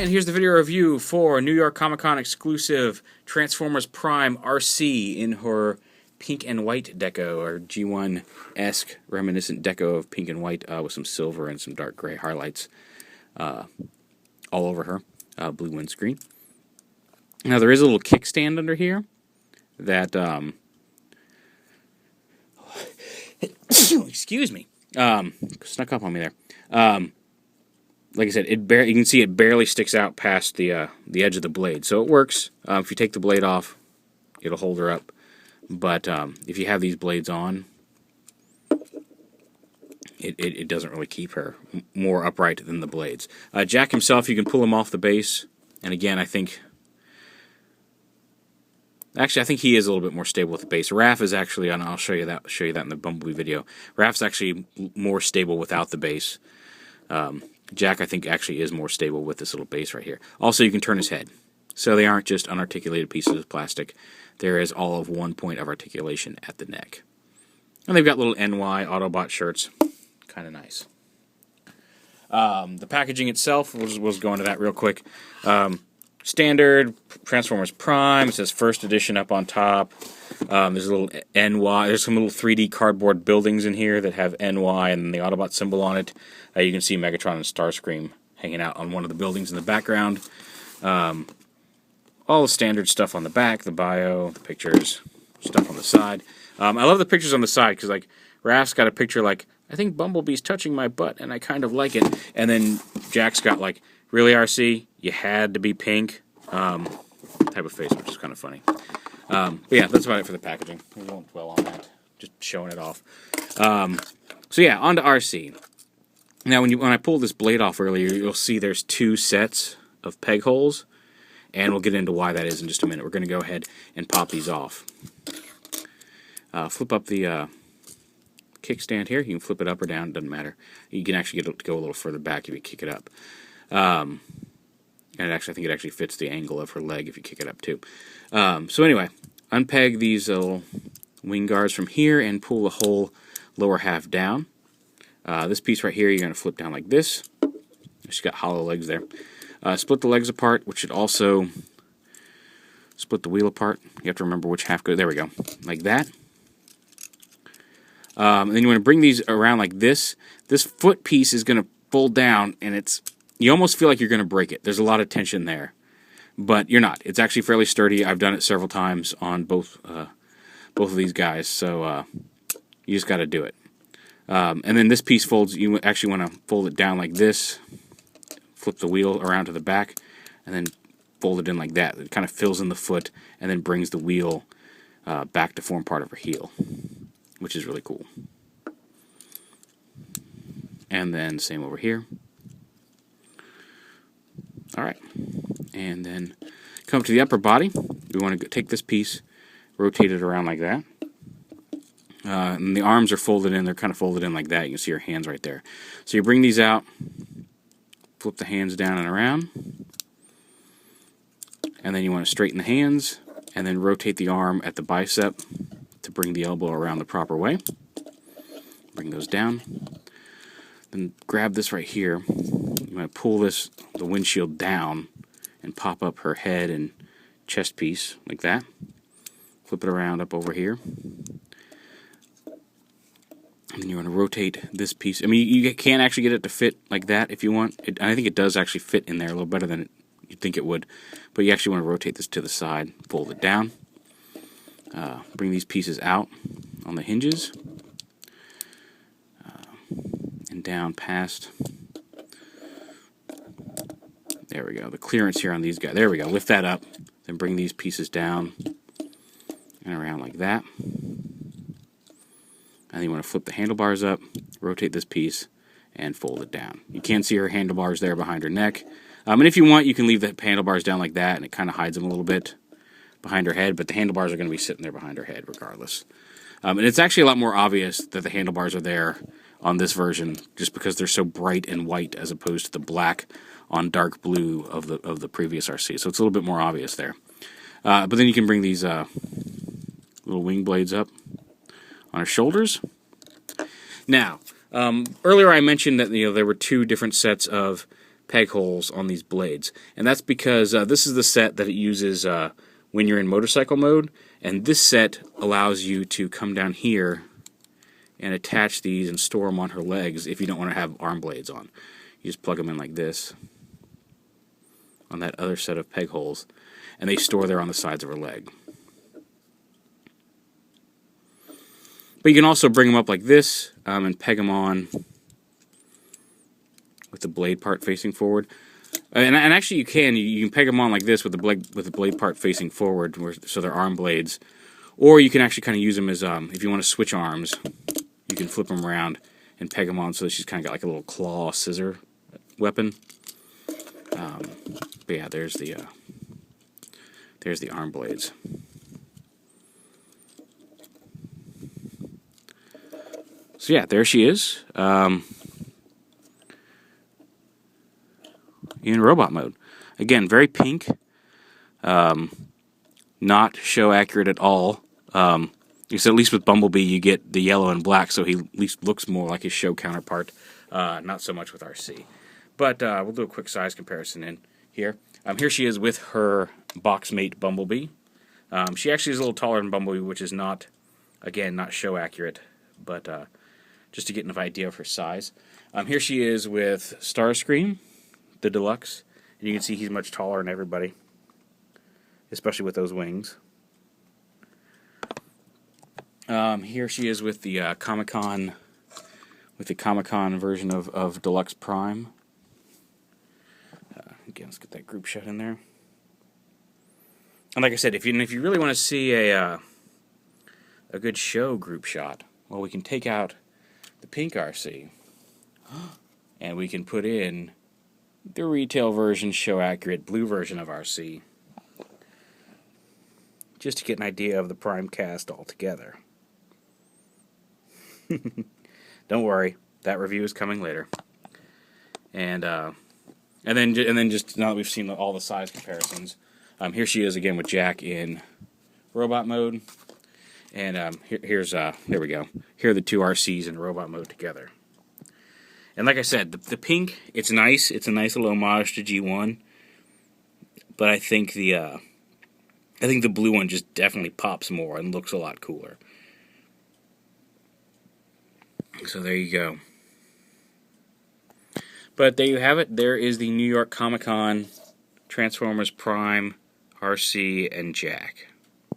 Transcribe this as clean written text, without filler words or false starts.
And here's the video review for New York Comic Con exclusive Transformers Prime Arcee in her pink and white deco, or G1-esque reminiscent deco of pink and white with some silver and some dark gray highlights all over her, blue windscreen. Now there is a little kickstand under here that, excuse me, snuck up on me there. Like I said, you can see it barely sticks out past the edge of the blade, so it works. If you take the blade off, it'll hold her up. But if you have these blades on, it doesn't really keep her more upright than the blades. Jack himself, you can pull him off the base, and again, I think he is a little bit more stable with the base. Raph is actually, and I'll show you that in the Bumblebee video. Raph's actually more stable without the base. Jack, I think, actually is more stable with this little base right here. Also, you can turn his head. So they aren't just unarticulated pieces of plastic. There is all of 1 point of articulation at the neck. And they've got little NY Autobot shirts. Kind of nice. The packaging itself, we'll just go into that real quick. Standard Transformers Prime. It says first edition up on top. There's a little NY. There's some little 3D cardboard buildings in here that have NY and the Autobot symbol on it. You can see Megatron and Starscream hanging out on one of the buildings in the background. All the standard stuff on the back, the bio, the pictures, stuff on the side. I love the pictures on the side because, like, Raph's got a picture like, I think Bumblebee's touching my butt and I kind of like it. And then Jack's got, like, really, RC? You had to be pink? Type of face, which is kind of funny. But yeah, that's about it for the packaging. We won't dwell on that. Just showing it off. So yeah, on to Arcee. Now, when I pulled this blade off earlier, you'll see there's 2 sets of peg holes, and we'll get into why that is in just a minute. We're going to go ahead and pop these off. Flip up the kickstand here. You can flip it up or down, it doesn't matter. You can actually get it to go a little further back if you kick it up. And I think it actually fits the angle of her leg if you kick it up too. So anyway, unpeg these little wing guards from here and pull the whole lower half down. This piece right here, you're going to flip down like this. She's got hollow legs there. Split the legs apart, which should also split the wheel apart. You have to remember which half goes. There we go. Like that. And then you want to bring these around like this. This foot piece is going to fold down, and you almost feel like you're going to break it. There's a lot of tension there. But you're not. It's actually fairly sturdy. I've done it several times on both of these guys, so you just got to do it. And then this piece folds, you actually want to fold it down like this, flip the wheel around to the back, and then fold it in like that. It kind of fills in the foot and then brings the wheel back to form part of her heel, which is really cool. And then same over here. Alright, and then come to the upper body. We want to take this piece, rotate it around like that. And the arms are folded in, they're kind of folded in like that. You can see her hands right there. So you bring these out, flip the hands down and around, and then you want to straighten the hands, and then rotate the arm at the bicep to bring the elbow around the proper way. Bring those down. Then grab this right here. You want to pull the windshield down and pop up her head and chest piece like that. Flip it around up over here. And then you want to rotate this piece. I mean, you can actually get it to fit like that if you want. I think it does actually fit in there a little better than you'd think it would. But you actually want to rotate this to the side, fold it down. Bring these pieces out on the hinges. And down past. There we go. The clearance here on these guys. There we go. Lift that up. Then bring these pieces down and around like that. And then you want to flip the handlebars up, rotate this piece, and fold it down. You can see her handlebars there behind her neck. And if you want, you can leave the handlebars down like that, and it kind of hides them a little bit behind her head, but the handlebars are going to be sitting there behind her head regardless. And it's actually a lot more obvious that the handlebars are there on this version, just because they're so bright and white as opposed to the black on dark blue of the previous Arcee. So it's a little bit more obvious there. But then you can bring these little wing blades up on her shoulders. Now, earlier I mentioned that there were 2 different sets of peg holes on these blades. And that's because this is the set that it uses when you're in motorcycle mode, and this set allows you to come down here and attach these and store them on her legs if you don't want to have arm blades on. You just plug them in like this on that other set of peg holes, and they store there on the sides of her leg. But you can also bring them up like this and peg them on with the blade part facing forward. And actually you can peg them on like this with the blade part facing forward, so they're arm blades. Or you can actually kind of use them as, if you want to switch arms, you can flip them around and peg them on so that she's kind of got like a little claw scissor weapon. But yeah, there's the arm blades. So yeah, there she is, in robot mode. Again, very pink, not show accurate at all. Because at least with Bumblebee you get the yellow and black, so he at least looks more like his show counterpart. Not so much with Arcee. But we'll do a quick size comparison in here. Here she is with her box mate Bumblebee. She actually is a little taller than Bumblebee, which is not, again, not show accurate, but just to get an idea of her size. Here she is with Starscream, the Deluxe. And you can see he's much taller than everybody, especially with those wings. Here she is with the Comic-Con version of Deluxe Prime. Again, let's get that group shot in there. And like I said, if you really want to see a good show group shot, well, we can take out the pink Arcee and we can put in the retail version, show accurate blue version of Arcee, just to get an idea of the Prime cast altogether. Don't worry, that review is coming later. And then just now that we've seen all the size comparisons, here she is again with Jack in robot mode, and there we go. Here are the two Arcees in robot mode together. And like I said, the pink, it's nice. It's a nice little homage to G1, but I think the blue one just definitely pops more and looks a lot cooler. So there you go. But there you have it. There is the New York Comic Con Transformers Prime, Arcee, and Jack.